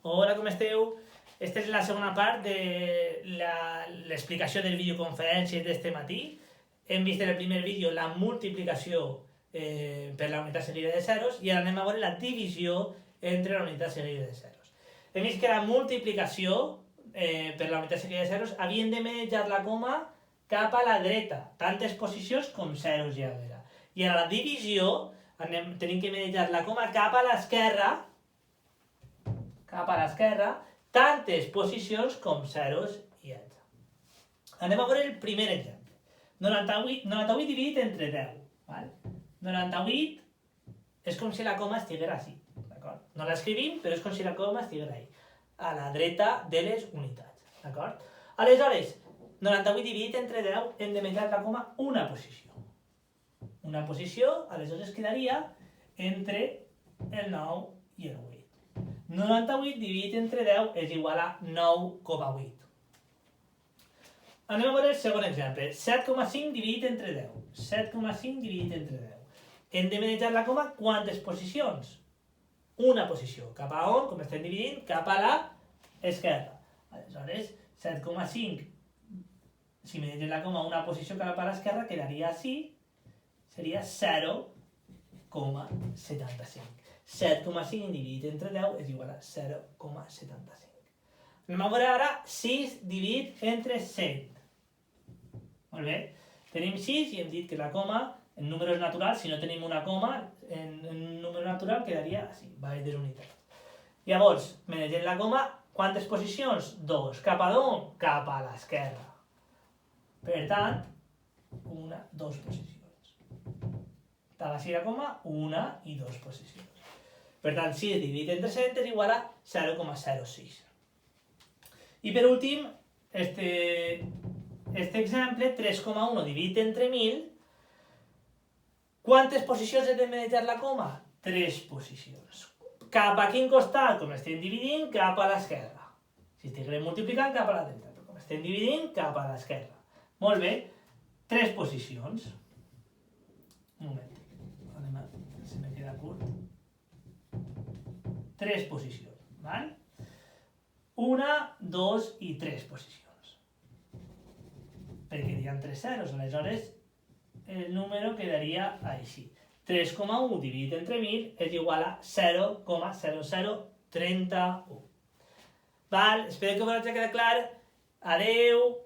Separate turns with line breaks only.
Hola, com esteu? Esta és la segona part de l'explicació de videoconferències d'este matí. Hem vist en el primer vídeo la multiplicació per la unitat seguida de zeros i ara anem a veure la divisió entre la unitat seguida de zeros. Hem vist que la multiplicació per la unitat seguida de zeros havien de manejar la coma cap a la dreta, tantes posicions com zeros hi haguera. I ara la divisió tenim que manejar la coma cap a l'esquerra, tantes posicions com zeros hi hagi. Anem a veure el primer exemple. 98 dividit entre 10. Val? 98 és com si la coma estiguera així. No l'escrivim, però és com si la coma estiguera ahí, a la dreta de les unitats. Aleshores, 98 dividit entre 10 hem de manejar la coma una posició. Una posició, aleshores quedaria entre el 9 i el 8. 98 dividit entre 10 és igual a 9,8. Anem a veure el segon exemple. 7,5 dividit entre 10. 7,5 dividit entre 10. Hem de manejar la coma quantes posicions? Una posició. Cap a on? Com estem dividint? Cap a l'esquerra. Aleshores, 7,5, si manegem la coma una posició cap a l'esquerra, quedaria així. Seria 0,75. 7,5 dividit entre 10 és igual a 0,75. Anem a veure ara 6 dividit entre 7. Molt bé. Tenim 6 i hem dit que la coma en números naturals, si no tenim una coma, en número natural quedaria així, baix de l'unitat. Llavors, manegem la coma, quantes posicions? 2. Cap a d'on? Cap a l'esquerra. Per tant, 2 posicions. Estava així la coma, 1 i 2 posicions. Per tant, 6 dividit entre 100 és igual a 0,06. I per últim, este exemple, 3,1 dividit entre 1000, quantes posicions hem de manejar la coma? 3 posicions. Cap a quin costat? Com estem dividint, cap a l'esquerra. Si estiguem multiplicant, cap a la dreta. Però com estem dividint, cap a l'esquerra. Molt bé, 3 posicions. Un moment, se me queda curt. 3 posicions, val? 1, 2 i 3 posicions. Perquè hi ha 3 zeros, aleshores el número quedaria així. 3,1 dividit entre 1000 és igual a 0,0031. Val? Espero que us hagi quedat clar. Adeu!